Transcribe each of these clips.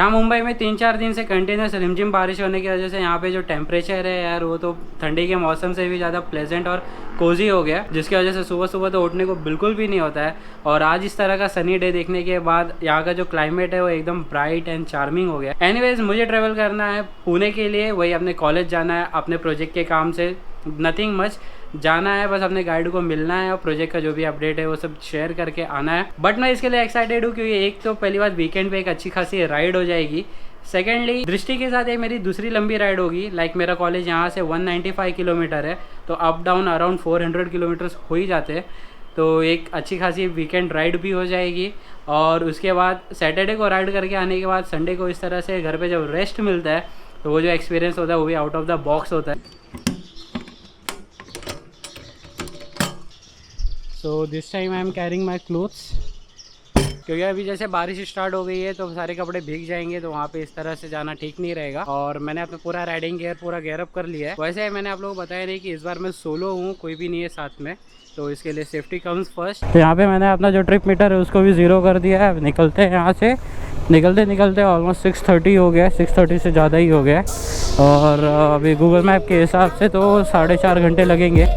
यहाँ मुंबई में 3-4 दिन से कंटिन्यूस रिमझिम बारिश होने की वजह से यहाँ पे जो टेम्परेचर है यार वो तो ठंडी के मौसम से भी ज़्यादा प्लेजेंट और कोजी हो गया, जिसकी वजह से सुबह सुबह तो उठने को बिल्कुल भी नहीं होता है। और आज इस तरह का सनी डे देखने के बाद यहाँ का जो क्लाइमेट है वो एकदम ब्राइट एंड चार्मिंग हो गया। एनीवेज मुझे ट्रैवल करना है पुणे के लिए, वही अपने कॉलेज जाना है अपने प्रोजेक्ट के काम से, नथिंग मच। जाना है बस अपने गाइड को मिलना है और प्रोजेक्ट का जो भी अपडेट है वो सब शेयर करके आना है। बट मैं इसके लिए एक्साइटेड हूँ क्योंकि एक तो पहली बात वीकेंड पे एक अच्छी खासी राइड हो जाएगी। सेकेंडली दृष्टि के साथ ये मेरी दूसरी लंबी राइड होगी। लाइक मेरा कॉलेज यहाँ से 195 किलोमीटर है, तो अप डाउन अराउंड 400 किलोमीटर्स हो ही जाते हैं। तो एक अच्छी खासी वीकेंड राइड भी हो जाएगी। और उसके बाद सैटरडे को राइड करके आने के बाद संडे को इस तरह से घर पे जब रेस्ट मिलता है तो वो जो एक्सपीरियंस होता है वो भी आउट ऑफ द बॉक्स होता है। So this time I am carrying my clothes, क्योंकि अभी जैसे बारिश स्टार्ट हो गई है तो सारे कपड़े भीग जाएंगे, तो वहाँ पे इस तरह से जाना ठीक नहीं रहेगा। और मैंने अपना पूरा राइडिंग गियर पूरा गेयर अप कर लिया है। वैसे मैंने आप लोगों को बताया नहीं कि इस बार मैं सोलो हूँ, कोई भी नहीं है साथ में, तो इसके लिए सेफ्टी कम्स फर्स्ट। तो यहाँ पे मैंने अपना जो ट्रिप मीटर है उसको भी 0 कर दिया है। निकलते हैं यहाँ से, निकलते ऑलमोस्ट 6:30 हो गया, 6:30 से ज़्यादा ही हो गया। और अभी गूगल मैप के हिसाब से तो 4.5 घंटे लगेंगे।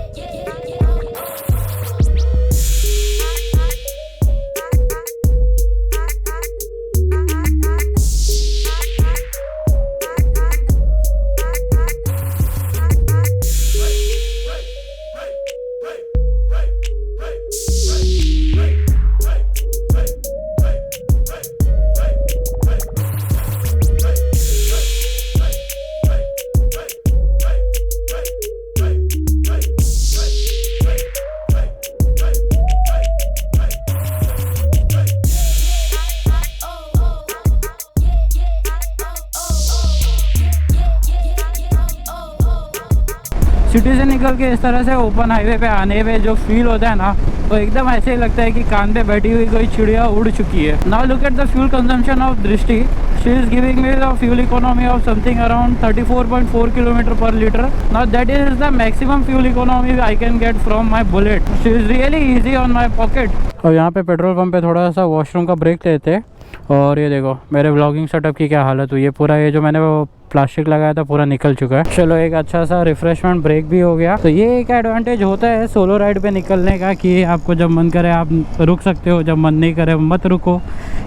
सिटी से निकल के इस तरह से ओपन हाईवे पे आने पे जो फील होता है ना, तो एकदम ऐसे ही लगता है कि कान पे बैठी हुई कोई चिड़िया उड़ चुकी है। Now look at the fuel consumption of Drishti. She is giving me the fuel economy of something around 34.4 kilometre per litre. Now that is the maximum fuel economy I can get from my Bullet. She is really easy on my pocket. और यहाँ पे petrol pump पे थोड़ा सा washroom का break लेते हैं। और ये देखो मेरे व्लॉगिंग सेटअप की क्या हालत हुई है, पूरा ये जो मैंने वो प्लास्टिक लगाया था पूरा निकल चुका है। चलो एक अच्छा सा रिफ्रेशमेंट ब्रेक भी हो गया। तो ये एक एडवांटेज होता है सोलो राइड पे निकलने का कि आपको जब मन करे आप रुक सकते हो, जब मन नहीं करे मत रुको।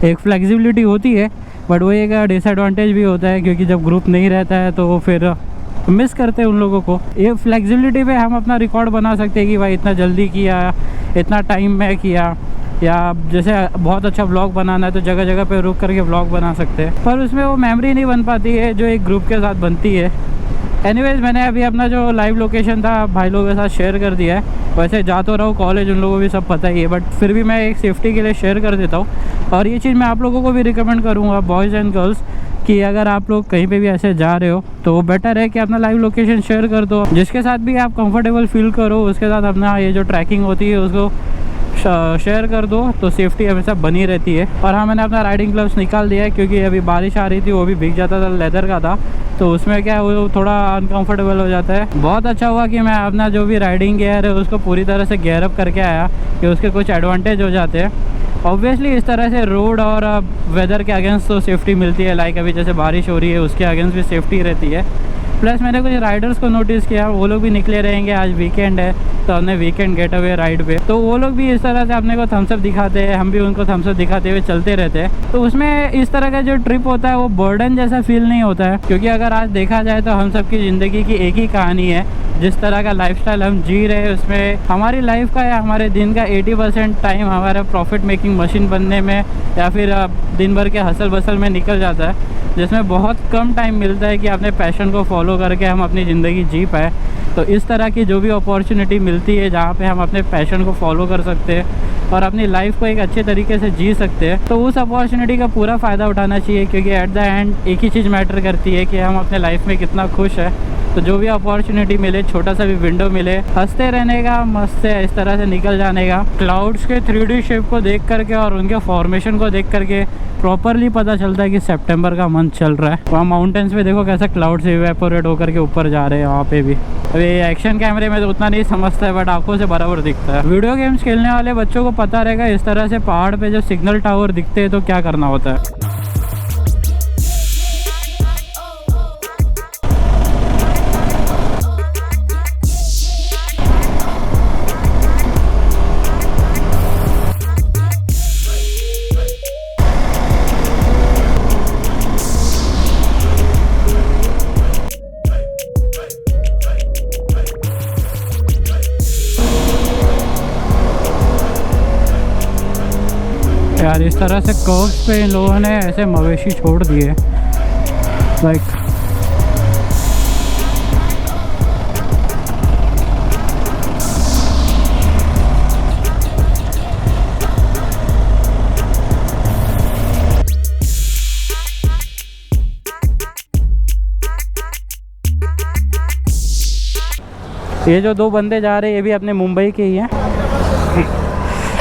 एक फ्लेक्सिबिलिटी होती है, बट वो एक डिसएडवांटेज भी होता है क्योंकि जब ग्रुप नहीं रहता है तो फिर मिस करते हैं उन लोगों को। ये फ्लेक्सिबिलिटी पे हम अपना रिकॉर्ड बना सकते हैं कि भाई इतना जल्दी किया, इतना टाइम में किया, या जैसे बहुत अच्छा व्लॉग बनाना है तो जगह जगह पे रुक करके व्लॉग बना सकते हैं। पर उसमें वो मेमोरी नहीं बन पाती है जो एक ग्रुप के साथ बनती है। एनीवेज मैंने अभी अपना जो लाइव लोकेशन था भाई लोगों के साथ शेयर कर दिया है। वैसे जा तो रहा हूँ कॉलेज, उन लोगों को भी सब पता ही है, बट फिर भी मैं एक सेफ्टी के लिए शेयर कर देता हूँ। और ये चीज़ मैं आप लोगों को भी रिकमेंड करूँगा, बॉयज़ एंड गर्ल्स, कि अगर आप लोग कहीं पे भी ऐसे जा रहे हो तो बेटर है कि अपना लाइव लोकेशन शेयर कर दो। जिसके साथ भी आप कंफर्टेबल फील करो उसके साथ अपना ये जो ट्रैकिंग होती है उसको शेयर कर दो, तो सेफ्टी हमेशा बनी रहती है। और हाँ, मैंने अपना राइडिंग ग्लव्स निकाल दिया है क्योंकि अभी बारिश आ रही थी, वो भी भीग जाता था, लेदर का था, तो उसमें क्या है वो थोड़ा अनकंफर्टेबल हो जाता है। बहुत अच्छा हुआ कि मैं अपना जो भी राइडिंग गियर है उसको पूरी तरह से गियर अप करके आया, कि उसके कुछ एडवांटेज हो जाते हैं। ऑब्वियसली इस तरह से रोड और वेदर के अगेंस्ट तो सेफ्टी मिलती है। लाइक अभी जैसे बारिश हो रही है उसके अगेंस्ट भी सेफ्टी रहती है। प्लस मैंने कुछ राइडर्स को नोटिस किया, वो लोग भी निकले रहेंगे, आज वीकेंड है तो हमने वीकेंड गेट अवे राइड पे, तो वो लोग भी इस तरह से अपने को थम्सअप दिखाते हैं, हम भी उनको थम्सअप दिखाते हुए चलते रहते हैं। तो उसमें इस तरह का जो ट्रिप होता है वो बर्डन जैसा फील नहीं होता है, क्योंकि अगर आज देखा जाए तो हम सबकी ज़िंदगी की एक ही कहानी है। जिस तरह का लाइफस्टाइल हम जी रहे हैं उसमें हमारी लाइफ का या हमारे दिन का 80% टाइम हमारा प्रॉफिट मेकिंग मशीन बनने में या फिर दिन भर के हसल बसल में निकल जाता है, जिसमें बहुत कम टाइम मिलता है कि अपने पैशन को फॉलो करके हम अपनी ज़िंदगी जी पाए। तो इस तरह की जो भी अपॉर्चुनिटी मिलती है जहाँ पे हम अपने पैशन को फॉलो कर सकते हैं और अपनी लाइफ को एक अच्छे तरीके से जी सकते हैं, तो उस अपॉर्चुनिटी का पूरा फ़ायदा उठाना चाहिए। क्योंकि एट द एंड एक ही चीज़ मैटर करती है कि हम अपने लाइफ में कितना खुश है। तो जो भी अपॉर्चुनिटी मिले, छोटा सा भी विंडो मिले, हंसते रहने का, मस्त से इस तरह से निकल जाने का। क्लाउड्स के 3D शेप को देख करके और उनके फॉर्मेशन को देख करके प्रॉपरली पता चलता है कि सितंबर का मंथ चल रहा है। वहाँ माउंटेन्स पे देखो कैसा क्लाउड्स इवेपोरेट होकर के ऊपर जा रहे हैं। वहाँ पे भी अभी एक्शन कैमरे में तो उतना नहीं समझता है, बट आंखों से बराबर दिखता है। वीडियो गेम्स खेलने वाले बच्चों को पता रहेगा इस तरह से पहाड़ पे जब सिग्नल टावर दिखते हैं तो क्या करना होता है। यार, इस तरह से कर्व्स पे इन लोगों ने ऐसे मवेशी छोड़ दिए लाइक। ये जो दो बंदे जा रहे हैं ये भी अपने मुंबई के ही हैं।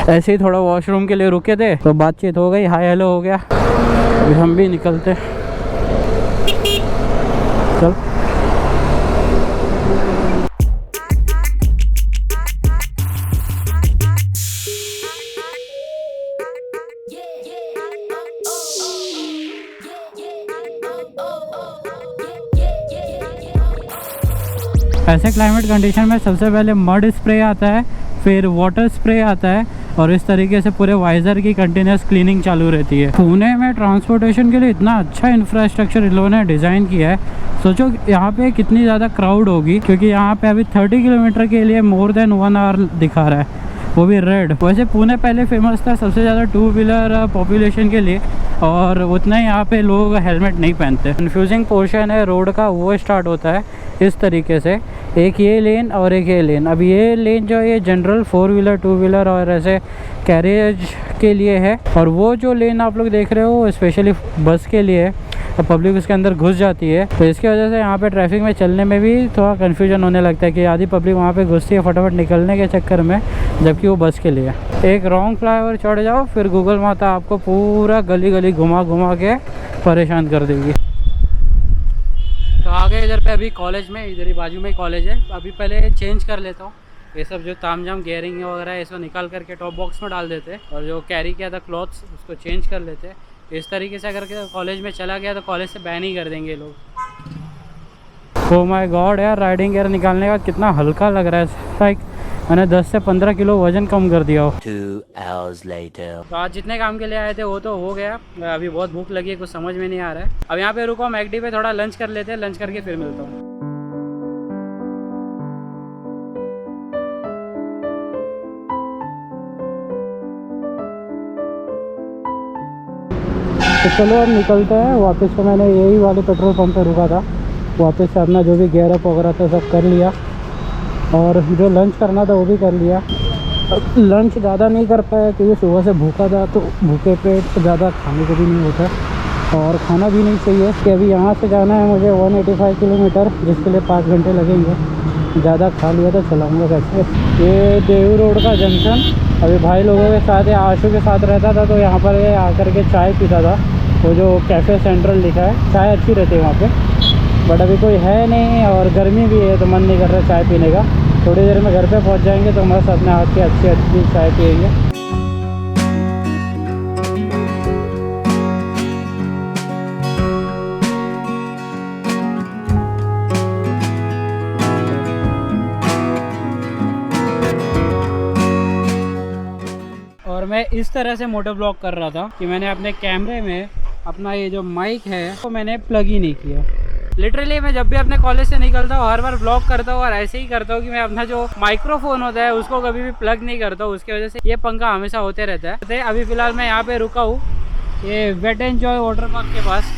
ऐसे ही थोड़ा वॉशरूम के लिए रुके थे तो बातचीत हो गई, हाय हेलो हो गया। अभी हम भी निकलते, चल। ऐसे क्लाइमेट कंडीशन में सबसे पहले मड स्प्रे आता है, फिर वाटर स्प्रे आता है और इस तरीके से पूरे वाइज़र की कंटिन्यूस क्लीनिंग चालू रहती है। पुणे में ट्रांसपोर्टेशन के लिए इतना अच्छा इंफ्रास्ट्रक्चर इन लोगों ने डिज़ाइन किया है। सोचो यहाँ पे कितनी ज़्यादा क्राउड होगी, क्योंकि यहाँ पे अभी 30 किलोमीटर के लिए मोर देन 1 आवर दिखा रहा है, वो भी रेड। वैसे पुणे पहले फेमस था सबसे ज़्यादा 2 व्हीलर पॉपुलेशन के लिए, और उतना ही यहाँ पे लोग हेलमेट नहीं पहनते। कन्फ्यूजिंग पोर्शन है रोड का, वो स्टार्ट होता है इस तरीके से, एक ये लेन और एक ये लेन। अब ये लेन जो है ये जनरल 4 व्हीलर 2 व्हीलर और ऐसे कैरियज के लिए है, और वो जो लेन आप लोग देख रहे हो स्पेशली बस के लिए है। तो पब्लिक उसके अंदर घुस जाती है, तो इसकी वजह से यहाँ पे ट्रैफिक में चलने में भी थोड़ा कन्फ्यूजन होने लगता है कि आधी पब्लिक वहाँ पे घुसती है फटाफट निकलने के चक्कर में, जबकि वो बस के लिए। एक रॉन्ग फ्लाईओवर चढ़ जाओ, फिर गूगल माता आपको पूरा गली गली घुमा घुमा के परेशान कर देगी। तो आगे इधर पे अभी कॉलेज में, इधर ही बाजू में कॉलेज है। अभी पहले चेंज कर लेता हूँ ये सब जो तामझाम गेयरिंग वगैरह है, इसको निकाल करके टॉप बॉक्स में डाल देते, और जो कैरी किया था क्लॉथ्स उसको चेंज कर लेते। इस तरीके से अगर कॉलेज में चला गया तो कॉलेज से बैन ही कर देंगे लोग। ओ माय गॉड यार, राइडिंग गियर निकालने का कितना हल्का लग रहा है, लाइक मैंने 10 से 15 किलो वजन कम कर दिया हो। 2 hours later. तो आज जितने काम के लिए आए थे वो तो हो गया। अभी बहुत भूख लगी है, कुछ समझ में नहीं आ रहा है। अब यहाँ पे रुको, मैकडी पे थोड़ा लंच कर लेते हैं, लंच करके फिर मिलता हूँ। तो चलो अब निकलते हैं वापस। तो मैंने यही वाले पेट्रोल पंप पे रुका था, वापस से अपना जो भी गेयर अप वगैरह था सब कर लिया, और जो लंच करना था वो भी कर लिया। लंच ज़्यादा नहीं कर पाया क्योंकि सुबह से भूखा था, तो भूखे पेट ज़्यादा खाने को भी नहीं होता और खाना भी नहीं चाहिए। कि अभी यहाँ से जाना है मुझे 185 किलोमीटर, जिसके लिए 5 घंटे लगेंगे। ज़्यादा खा लिया तो चलाऊँगा कैसे। ये देहू रोड का जंक्शन, अभी भाई लोगों के साथ या आशु के साथ रहता था तो यहाँ पर आकर के चाय पीता था। वो जो कैफ़े सेंट्रल लिखा है, चाय अच्छी रहती है वहाँ पे, बट अभी कोई है नहीं और गर्मी भी है तो मन नहीं कर रहा चाय पीने का। थोड़ी देर में घर पे पहुँच जाएंगे तो मस्त अपने हाथ की अच्छी अच्छी चाय पिएंगे। और मैं इस तरह से मोटो ब्लॉग कर रहा था कि मैंने अपने कैमरे में अपना ये जो माइक है वो मैंने प्लग ही नहीं किया। लिटरली मैं जब भी अपने कॉलेज से निकलता हूँ हर बार ब्लॉग करता हूँ और ऐसे ही करता हूँ कि मैं अपना जो माइक्रोफोन होता है उसको कभी भी प्लग नहीं करता हूँ। उसकी वजह से ये पंखा हमेशा होते रहता है। अभी फ़िलहाल मैं यहाँ पे रुका हूँ, ये wet and joy water park के पास।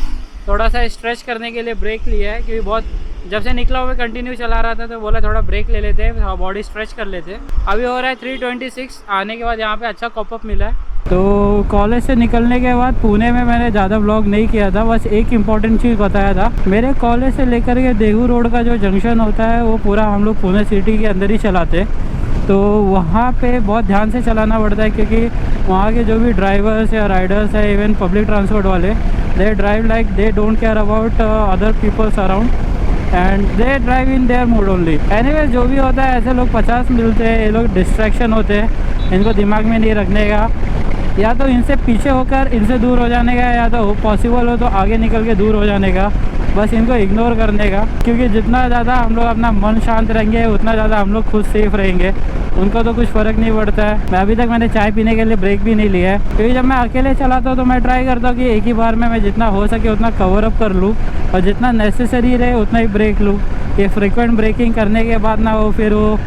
थोड़ा सा स्ट्रेच करने के लिए ब्रेक लिया है क्योंकि बहुत जब से निकला हुआ मैं कंटिन्यू चला रहा था, तो बोला थोड़ा ब्रेक ले लेते हैं, बॉडी स्ट्रेच कर लेते हैं। अभी हो रहा है 3:26। आने के बाद यहाँ पे अच्छा कॉपअप मिला है। तो कॉलेज से निकलने के बाद पुणे में मैंने ज़्यादा व्लॉग नहीं किया था, बस एक इम्पॉर्टेंट चीज़ बताया था। मेरे कॉलेज से लेकर के देहू रोड का जो जंक्शन होता है वो पूरा हम लोग पुणे सिटी के अंदर ही चलाते, तो वहाँ पे बहुत ध्यान से चलाना पड़ता है क्योंकि वहाँ के जो भी ड्राइवर्स या राइडर्स है, इवन पब्लिक ट्रांसपोर्ट वाले, they drive like they don't care about other peoples around and they drive in their mood only. Anyways जो भी होता है, ऐसे लोग 50 मिलते हैं, ये लोग डिस्ट्रैक्शन होते हैं, इनको दिमाग में नहीं रखने का, या तो इनसे पीछे होकर इनसे दूर हो जाने का, या तो पॉसिबल हो तो आगे निकल के दूर हो जाने का, बस इनको इग्नोर करने का। क्योंकि जितना ज़्यादा हम लोग अपना मन शांत रहेंगे उतना ज़्यादा हम लोग खुद सेफ रहेंगे। उनको तो कुछ फ़र्क नहीं पड़ता है। मैं अभी तक मैंने चाय पीने के लिए ब्रेक भी नहीं लिया है, क्योंकि जब मैं अकेले चलाता हूँ तो मैं ट्राई करता हूँ कि एक ही बार में मैं जितना हो सके उतना कवर अप कर लूँ और जितना नेसेसरी रहे उतना ही ब्रेक लूँ। ये फ्रिक्वेंट ब्रेकिंग करने के बाद ना वो फिर वो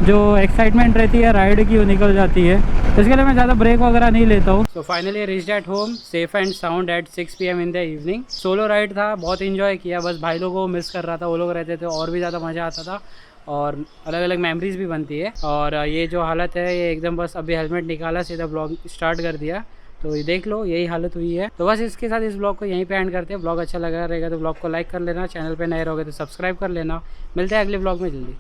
जो एक्साइटमेंट रहती है राइड की वो निकल जाती है। इसके लिए मैं ज़्यादा ब्रेक वगैरह नहीं लेता हूँ। So finally reached at home safe and sound eight 6 PM in the evening. Solo ride था, बहुत इन्जॉय किया, बस भाई लोगों को मिस कर रहा था, वो लोग रहते थे और भी ज़्यादा मज़ा आता था और अलग अलग मेमोरीज भी बनती है। और ये जो हालत है ये एकदम बस अभी हेलमेट निकाला सीधा ब्लॉग स्टार्ट कर दिया, तो ये देख लो यही हालत हुई है। तो बस इसके साथ इस ब्लॉग को यहीं पे एंड करते हैं। ब्लॉग अच्छा लगा रहेगा तो ब्लॉग को लाइक कर लेना, चैनल पे नए रहोगे तो सब्सक्राइब कर लेना। मिलते हैं अगले ब्लॉग में जल्दी।